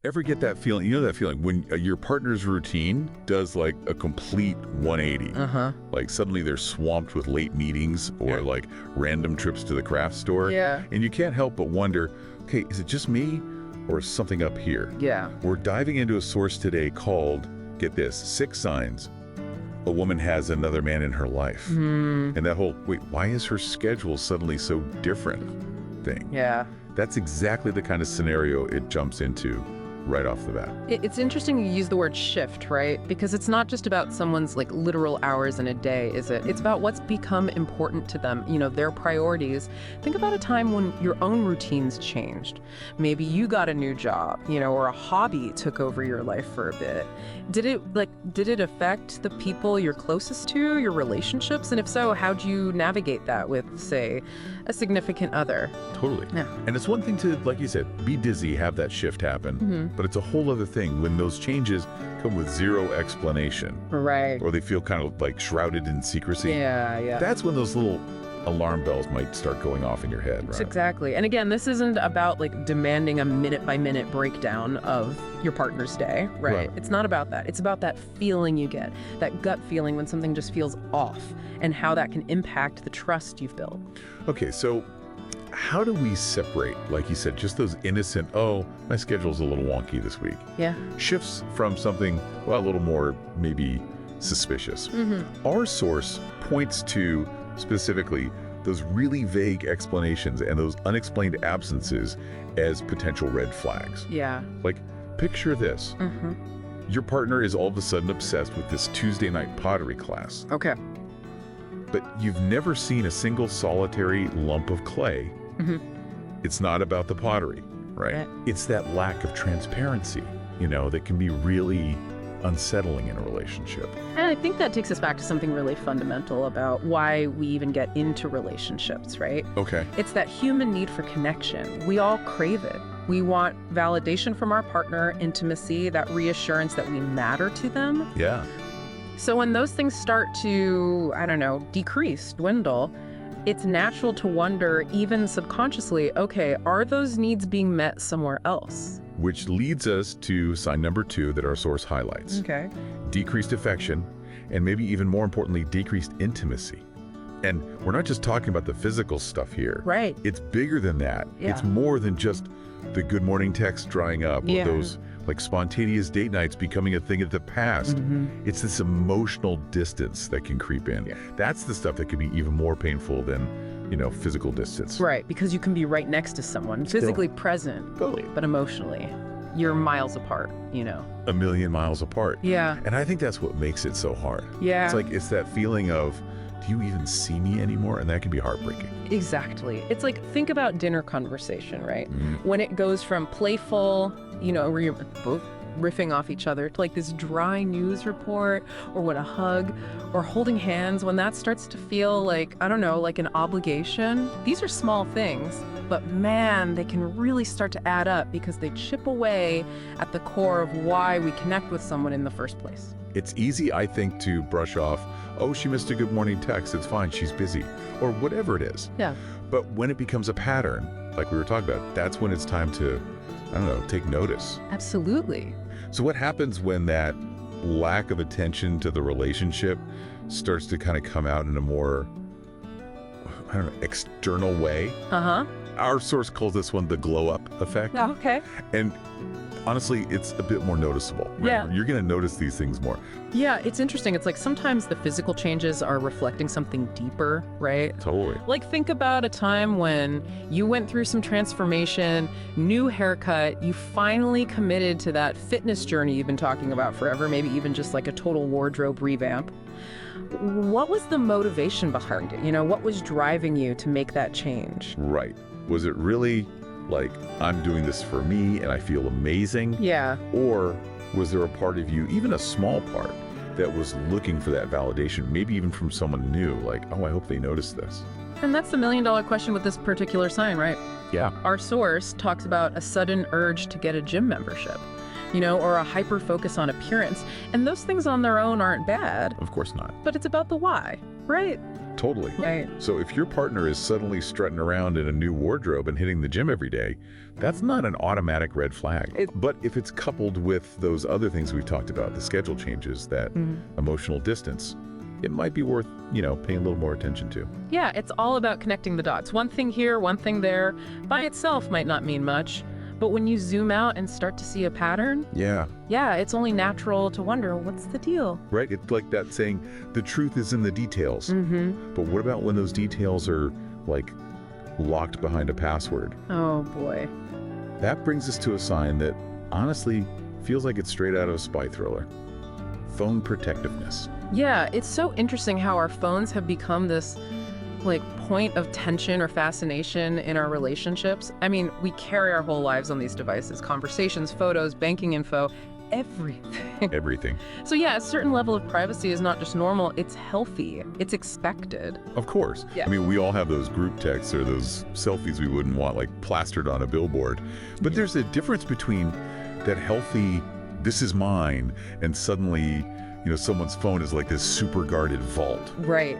Ever get that feeling? You know that feeling when your partner's routine does like a complete 180. Uh-huh. Like suddenly they're swamped with late meetings or Yeah. like random trips to the craft store. Yeah. And you can't help but wonder, okay, is it just me or is something up here? Yeah. We're diving into a source today called, get this, 6 signs a woman has another man in her life. Hmm. And that whole, wait, why is her schedule suddenly so different thing? Yeah. That's exactly the kind of scenario it jumps into right off the bat. It's interesting you use the word shift, right? Because it's not just about someone's like literal hours in a day, is it? It's about what's become important to them, their priorities. Think about a time when your own routines changed. Maybe you got a new job, or a hobby took over your life for a bit. Did it affect the people you're closest to, your relationships? And if so, how'd you navigate that with, say, a significant other? Totally. Yeah. And it's one thing to, like you said, be dizzy, have that shift happen. Mm-hmm. But it's a whole other thing when those changes come with zero explanation Right. or they feel kind of like shrouded in secrecy. Yeah. That's when those little alarm bells might start going off in your head, right? Exactly. And again, this isn't about like demanding a minute by minute breakdown of your partner's day, right? Right. It's not about that. It's about that feeling you get, that gut feeling when something just feels off and how that can impact the trust you've built. Okay, so how do we separate, like you said, just those innocent, oh, my schedule's a little wonky this week, Yeah. shifts from something, well, a little more maybe suspicious? Mm-hmm. Our source points to specifically those really vague explanations and those unexplained absences as potential red flags. Yeah. Like, picture this. Mm-hmm. Your partner is all of a sudden obsessed with this Tuesday night pottery class, Okay. but you've never seen a single solitary lump of clay. Mm-hmm. It's not about the pottery, right? Right. It's that lack of transparency, that can be really unsettling in a relationship. And I think that takes us back to something really fundamental about why we even get into relationships, right? Okay. It's that human need for connection. We all crave it. We want validation from our partner, intimacy, that reassurance that we matter to them. Yeah. So when those things start to, decrease, dwindle, it's natural to wonder, even subconsciously, okay, are those needs being met somewhere else? Which leads us to sign number 2 that our source highlights. Okay. Decreased affection, and maybe even more importantly, decreased intimacy. And we're not just talking about the physical stuff here. Right. It's bigger than that. Yeah. It's more than just the good morning text drying up Yeah. or those like spontaneous date nights becoming a thing of the past. Mm-hmm. It's this emotional distance that can creep in. Yeah. That's the stuff that can be even more painful than, physical distance. Right, because you can be right next to someone, physically present, Totally. but emotionally, you're miles apart, A million miles apart. Yeah. And I think that's what makes it so hard. Yeah. It's that feeling of, do you even see me anymore? And that can be heartbreaking. Exactly. It's like, think about dinner conversation, right? Mhm. When it goes from playful, where you're both riffing off each other, to like this dry news report, or what a hug, or holding hands, when that starts to feel like, like an obligation. These are small things, but man, they can really start to add up because they chip away at the core of why we connect with someone in the first place. It's easy, I think, to brush off, oh, she missed a good morning text, it's fine, she's busy, or whatever it is. Yeah. But when it becomes a pattern, like we were talking about, that's when it's time to, take notice. Absolutely. So what happens when that lack of attention to the relationship starts to kind of come out in a more, external way? Uh-huh. Our source calls this one the glow-up effect. Okay. And honestly, it's a bit more noticeable. Right? Yeah. You're going to notice these things more. Yeah, it's interesting. It's like sometimes the physical changes are reflecting something deeper, right? Totally. Like, think about a time when you went through some transformation, new haircut, you finally committed to that fitness journey you've been talking about forever, maybe even just like a total wardrobe revamp. What was the motivation behind it? What was driving you to make that change? Right. Was it really like, I'm doing this for me and I feel amazing? Yeah. Or was there a part of you, even a small part, that was looking for that validation, maybe even from someone new, like, oh, I hope they notice this? And that's the million-dollar question with this particular sign, right? Yeah. Our source talks about a sudden urge to get a gym membership, or a hyper focus on appearance. And those things on their own aren't bad, Of course not. but it's about the why, right? Totally. Right. So if your partner is suddenly strutting around in a new wardrobe and hitting the gym every day, that's not an automatic red flag. But if it's coupled with those other things we've talked about, the schedule changes, that emotional distance, it might be worth, paying a little more attention to. Yeah, it's all about connecting the dots. One thing here, one thing there, by itself might not mean much. But when you zoom out and start to see a pattern, Yeah. it's only natural to wonder, what's the deal? Right? It's like that saying, the truth is in the details. But what about when those details are, like, locked behind a password? Oh, boy. That brings us to a sign that, honestly, feels like it's straight out of a spy thriller. Phone protectiveness. Yeah, it's so interesting how our phones have become this point of tension or fascination in our relationships. I mean, we carry our whole lives on these devices, conversations, photos, banking info, everything. Everything. So yeah, a certain level of privacy is not just normal, it's healthy, it's expected. Of course. Yeah. I mean, we all have those group texts or those selfies we wouldn't want, like, plastered on a billboard. But there's a difference between that healthy, this is mine, and suddenly, someone's phone is like this super guarded vault. Right.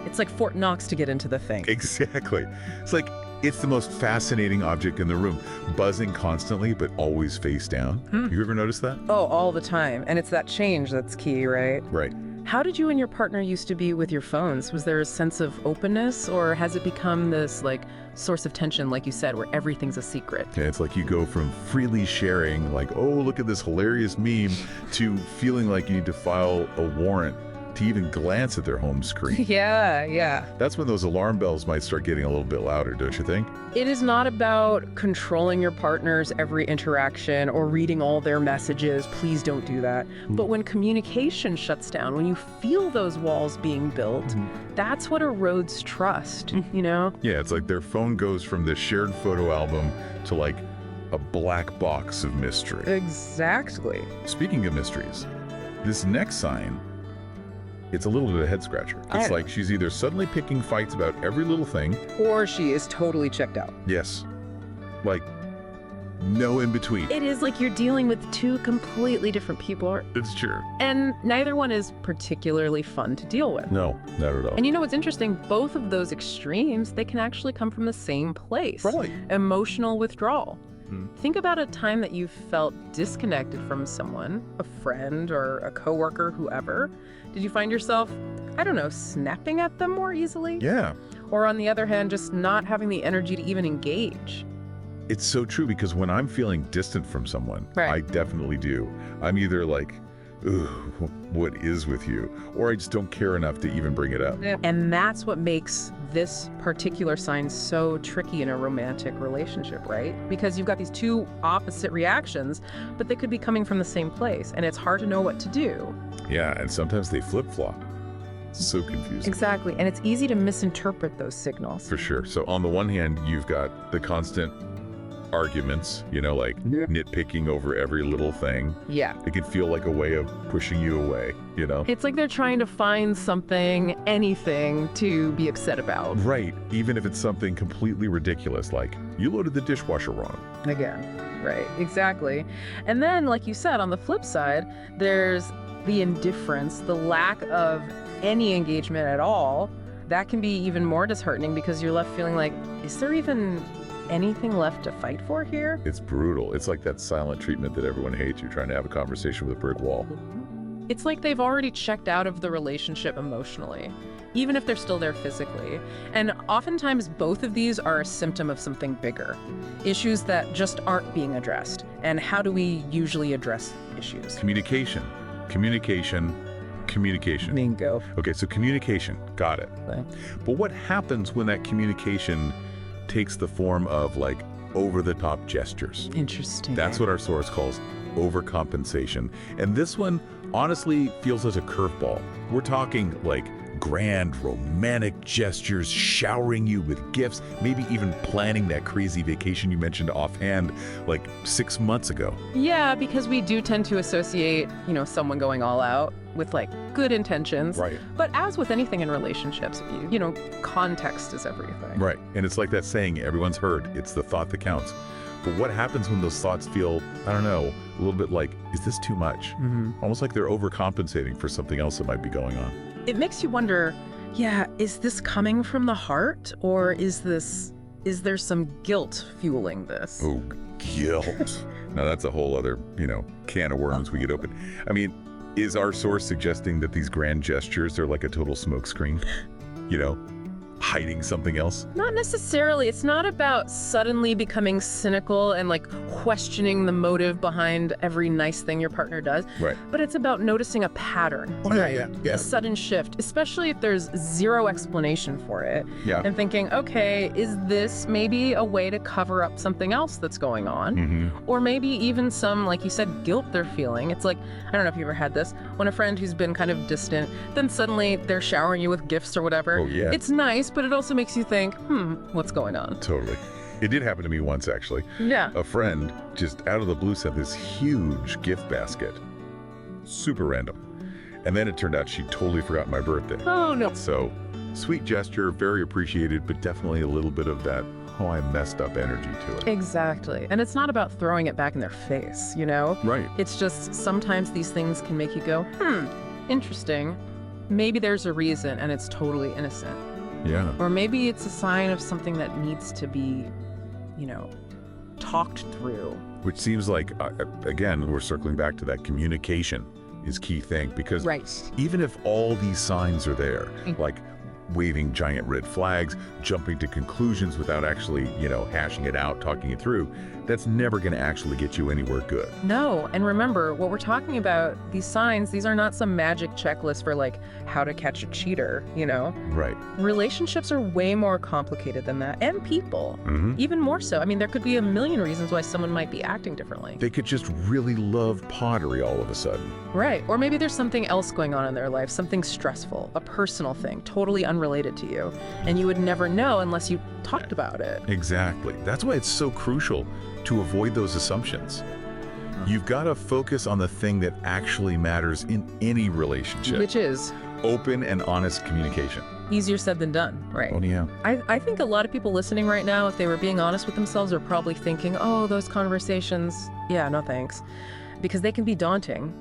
It's like Fort Knox to get into the thing. Exactly. It's like, it's the most fascinating object in the room, buzzing constantly, but always face down. You ever noticed that? Oh, all the time. And it's that change that's key, right? Right. How did you and your partner used to be with your phones? Was there a sense of openness, or has it become this source of tension, like you said, where everything's a secret? Yeah, it's like you go from freely sharing, like, oh, look at this hilarious meme, to feeling like you need to file a warrant to even glance at their home screen. Yeah. That's when those alarm bells might start getting a little bit louder, don't you think? It is not about controlling your partner's every interaction or reading all their messages. Please don't do that. But when communication shuts down, when you feel those walls being built, that's what erodes trust, Yeah, it's like their phone goes from this shared photo album to like a black box of mystery. Exactly. Speaking of mysteries, this next sign, it's a little bit of a head scratcher. It's like she's either suddenly picking fights about every little thing. Or she is totally checked out. Yes. Like, no in between. It is like you're dealing with two completely different people, It's true. and neither one is particularly fun to deal with. No, not at all. And what's interesting? Both of those extremes, they can actually come from the same place. Right. Emotional withdrawal. Think about a time that you felt disconnected from someone, a friend or a coworker, whoever. Did you find yourself, snapping at them more easily? Yeah. Or on the other hand, just not having the energy to even engage? It's so true, because when I'm feeling distant from someone, Right. I definitely do. I'm either like, ooh, what is with you? Or I just don't care enough to even bring it up. And that's what makes this particular sign so tricky in a romantic relationship, right? Because you've got these two opposite reactions, but they could be coming from the same place, and it's hard to know what to do. Yeah, and sometimes they flip-flop. It's so confusing. Exactly, and it's easy to misinterpret those signals. For sure. So on the one hand, you've got the constant arguments, nitpicking over every little thing. Yeah. It can feel like a way of pushing you away, It's like they're trying to find something, anything, to be upset about. Right. Even if it's something completely ridiculous, like, you loaded the dishwasher wrong. Again. Right, exactly. And then, like you said, on the flip side, there's the indifference, the lack of any engagement at all. That can be even more disheartening, because you're left feeling like, is there even anything left to fight for here? It's brutal. It's like that silent treatment that everyone hates. You're trying to have a conversation with a brick wall. It's like they've already checked out of the relationship emotionally, even if they're still there physically. And oftentimes both of these are a symptom of something bigger, issues that just aren't being addressed. And how do we usually address issues? Communication. Bingo. Okay, so communication. Got it. Okay. But what happens when that communication takes the form of, like, over-the-top gestures? Interesting. That's what our source calls overcompensation. And this one honestly feels as a curveball. We're talking like grand romantic gestures, showering you with gifts, maybe even planning that crazy vacation you mentioned offhand like 6 months ago. Yeah, because we do tend to associate, someone going all out with like good intentions. Right. But as with anything in relationships, context is everything. Right. And it's like that saying, everyone's heard, it's the thought that counts. But what happens when those thoughts feel, a little bit like, is this too much? Almost like they're overcompensating for something else that might be going on. It makes you wonder, Yeah, is this coming from the heart, or is there some guilt fueling this? Oh, guilt. Now that's a whole other, can of worms we could open. I mean, is our source suggesting that these grand gestures are like a total smokescreen? Hiding something else? Not necessarily. It's not about suddenly becoming cynical and like questioning the motive behind every nice thing your partner does. Right. But it's about noticing a pattern. Oh, yeah. A sudden shift, especially if there's zero explanation for it. Yeah. And thinking, okay, is this maybe a way to cover up something else that's going on? Mm-hmm. Or maybe even some, like you said, guilt they're feeling. It's like, I don't know if you ever had this, when a friend who's been kind of distant, then suddenly they're showering you with gifts or whatever. Oh, yeah. It's nice, but it also makes you think, what's going on? Totally. It did happen to me once, actually. Yeah. A friend, just out of the blue, sent this huge gift basket. Super random. And then it turned out she totally forgot my birthday. Oh, no. So, sweet gesture, very appreciated, but definitely a little bit of that, oh, I messed up energy to it. Exactly. And it's not about throwing it back in their face, Right. It's just sometimes these things can make you go, interesting. Maybe there's a reason and it's totally innocent. Yeah. Or maybe it's a sign of something that needs to be, talked through. Which seems like, again, we're circling back to that communication is key thing. Because even if all these signs are there, like waving giant red flags, jumping to conclusions without actually, hashing it out, talking it through, that's never going to actually get you anywhere good. No, and remember, what we're talking about, these signs, these are not some magic checklist for like how to catch a cheater, Right. Relationships are way more complicated than that, and people, even more so. I mean, there could be a million reasons why someone might be acting differently. They could just really love pottery all of a sudden. Right, or maybe there's something else going on in their life, something stressful, a personal thing, totally unrelated to you, and you would never know unless you talked about it. Exactly. That's why it's so crucial to avoid those assumptions. You've got to focus on the thing that actually matters in any relationship. Which is open and honest communication. easier said than done, right? Oh, yeah. I think a lot of people listening right now, if they were being honest with themselves, are probably thinking, oh, those conversations, yeah, no thanks. Because they can be daunting,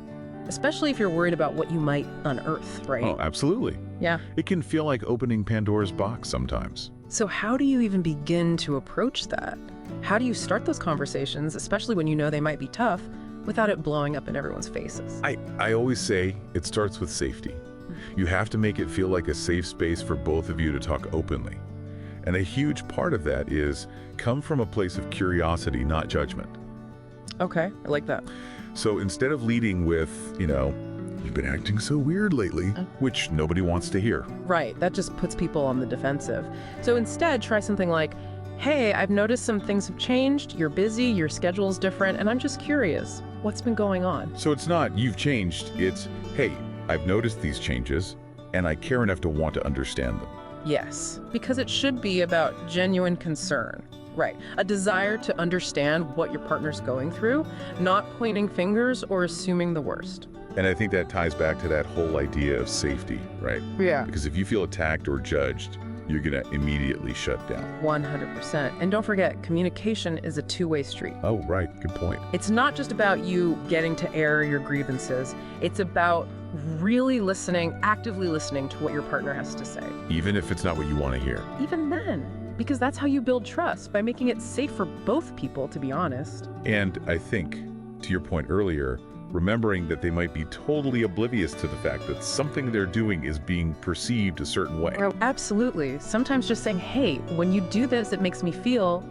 especially if you're worried about what you might unearth, right? Oh, absolutely. Yeah. It can feel like opening Pandora's box sometimes. So how do you even begin to approach that? How do you start those conversations, especially when you know they might be tough, without it blowing up in everyone's faces? I always say it starts with safety. You have to make it feel like a safe space for both of you to talk openly. And a huge part of that is come from a place of curiosity, not judgment. Okay, I like that. So instead of leading with, you've been acting so weird lately, which nobody wants to hear. Right, that just puts people on the defensive. So instead, try something like, hey, I've noticed some things have changed, you're busy, your schedule's different, and I'm just curious, what's been going on? So it's not, you've changed, it's, hey, I've noticed these changes, and I care enough to want to understand them. Yes, because it should be about genuine concern. Right, a desire to understand what your partner's going through, not pointing fingers or assuming the worst. And I think that ties back to that whole idea of safety, right? Yeah. Because if you feel attacked or judged, you're going to immediately shut down. 100%. And don't forget, communication is a two-way street. Oh, right. Good point. It's not just about you getting to air your grievances. It's about really listening, actively listening to what your partner has to say. Even if it's not what you want to hear. Even then, because that's how you build trust, by making it safe for both people, to be honest. And I think, to your point earlier, remembering that they might be totally oblivious to the fact that something they're doing is being perceived a certain way. Oh, absolutely. Sometimes just saying, hey, when you do this, it makes me feel,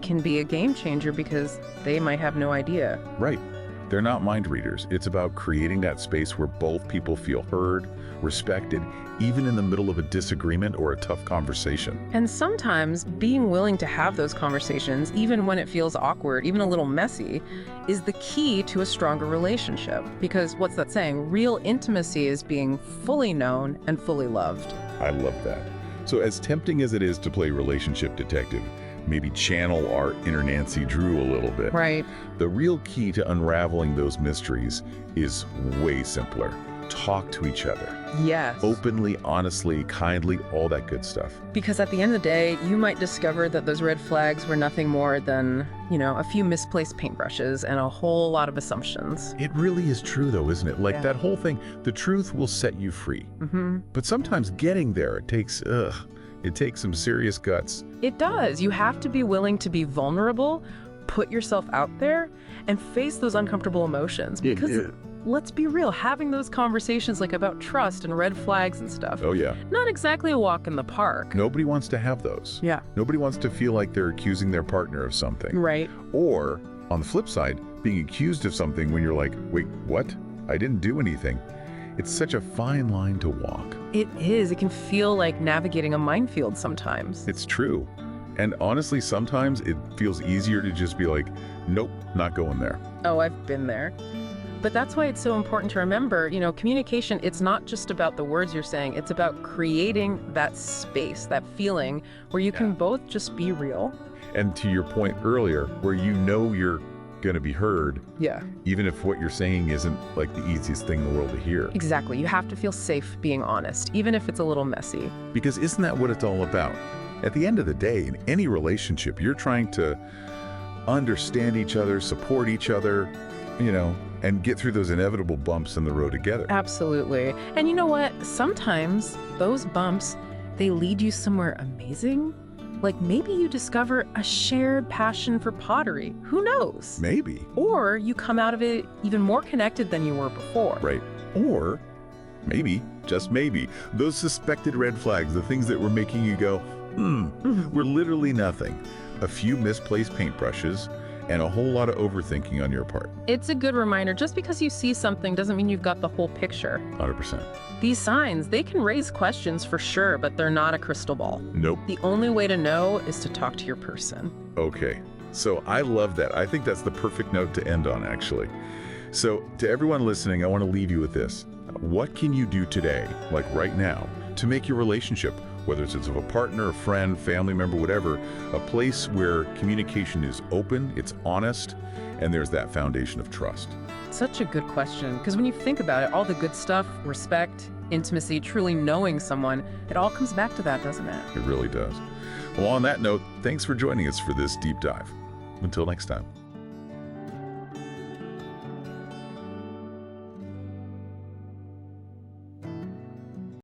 can be a game changer because they might have no idea. Right. They're not mind readers. It's about creating that space where both people feel heard, respected, even in the middle of a disagreement or a tough conversation. And sometimes being willing to have those conversations, even when it feels awkward, even a little messy, is the key to a stronger relationship. Because what's that saying? Real intimacy is being fully known and fully loved. I love that. So as tempting as it is to play relationship detective, maybe channel our inner Nancy Drew a little bit. Right. The real key to unraveling those mysteries is way simpler. talk to each other. Yes. Openly, honestly, kindly, all that good stuff. Because at the end of the day, you might discover that those red flags were nothing more than, a few misplaced paintbrushes and a whole lot of assumptions. It really is true though, isn't it? Like Yeah. that whole thing, the truth will set you free. Mm-hmm. But sometimes getting there, it takes some serious guts. It does. You have to be willing to be vulnerable, put yourself out there, and face those uncomfortable emotions. Because let's be real, having those conversations like about trust and red flags and stuff, Oh yeah. not exactly a walk in the park. Nobody wants to have those. Yeah. Nobody wants to feel like they're accusing their partner of something. Right. Or, on the flip side, being accused of something when you're like, wait, what? I didn't do anything. It's such a fine line to walk. It is. It can feel like navigating a minefield sometimes. It's true. And honestly, sometimes it feels easier to just be like, nope, not going there. Oh, I've been there. But that's why it's so important to remember, communication, it's not just about the words you're saying. It's about creating that space, that feeling where you can both just be real. And to your point earlier, where you're going to be heard, Yeah. even if what you're saying isn't like the easiest thing in the world to hear. Exactly. You have to feel safe being honest, even if it's a little messy. Because isn't that what it's all about? At the end of the day, in any relationship, you're trying to understand each other, support each other, and get through those inevitable bumps in the road together. Absolutely. And you know what? Sometimes those bumps, they lead you somewhere amazing. Like maybe you discover a shared passion for pottery. Who knows? Maybe. Or you come out of it even more connected than you were before. Right. Or maybe, just maybe, those suspected red flags, the things that were making you go, were literally nothing. A few misplaced paintbrushes and a whole lot of overthinking on your part. It's a good reminder. Just because you see something doesn't mean you've got the whole picture. 100%. These signs, they can raise questions for sure, but they're not a crystal ball. Nope. The only way to know is to talk to your person. Okay. So I love that. I think that's the perfect note to end on, actually. So to everyone listening, I want to leave you with this. What can you do today, like right now, to make your relationship, whether it's of a partner, a friend, family member, whatever, a place where communication is open, it's honest, and there's that foundation of trust? Such a good question, because when you think about it, all the good stuff, respect, intimacy, truly knowing someone, it all comes back to that, doesn't it? It really does. Well, on that note, thanks for joining us for this deep dive. Until next time.